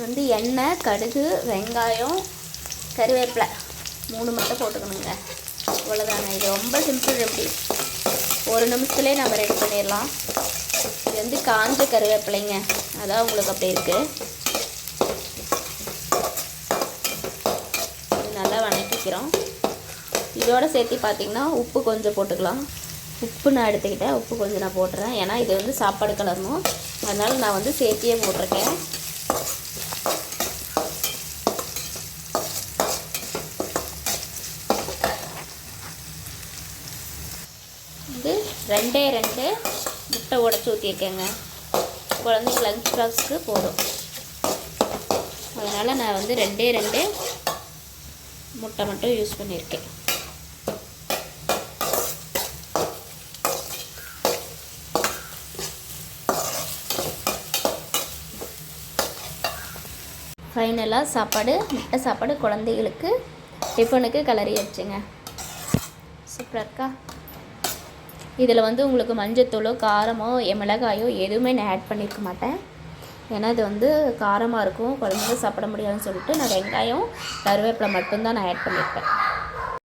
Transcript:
வந்து எண்ணெய், கடுகு, வெங்காயம், கருவேப்பிலை 3 மட்டும் போட்டுக்கணுங்க. அவ்வளோதாங்க. இது ரொம்ப சிம்பிள் ரெமெடி. 1 நிமிஷத்துலேயே நம்ம ரெடி பண்ணிடலாம். இது வந்து காஞ்ச கருவேப்பிலைங்க, அதான் உங்களுக்கு அப்படி இருக்குது. இது நல்லா வணக்கிக்கிறோம். இதோட சேர்த்து பார்த்திங்கன்னா உப்பு கொஞ்சம் போட்டுக்கலாம். உப்பு நான் எடுத்துக்கிட்டேன், உப்பு கொஞ்சம் நான் போட்டுறேன். ஏன்னா இது வந்து சாப்பாடு கலரணும், அதனால் நான் வந்து சேர்த்தியே போட்டிருக்கேன். இது 2 முட்டை உடச்சி ஊற்றிருக்கேங்க. குழந்தைங்க லஞ்ச் பாக்ஸுக்கு போதும், அதனால் நான் வந்து 2 முட்டை மட்டும் யூஸ் பண்ணியிருக்கேன். ஃபைனலாக சாப்பாடு, முட்டை சாப்பாடு குழந்தைகளுக்கு டிஃபனுக்கு கிளறி வச்சுங்க. சூப்பராக இருக்கா? இதில் வந்து உங்களுக்கு மஞ்சத்தூளோ காரமோ மிளகாயோ எதுவுமே நான் ஆட் பண்ணியிருக்க மாட்டேன். ஏன்னா இது வந்து காரமாக இருக்கும், குழந்தைங்க சாப்பிட முடியாதுன்னு சொல்லிட்டு நான் வெங்காயம், கருவேப்பிலை மட்டும்தான் நான் ஆட் பண்ணியிருப்பேன்.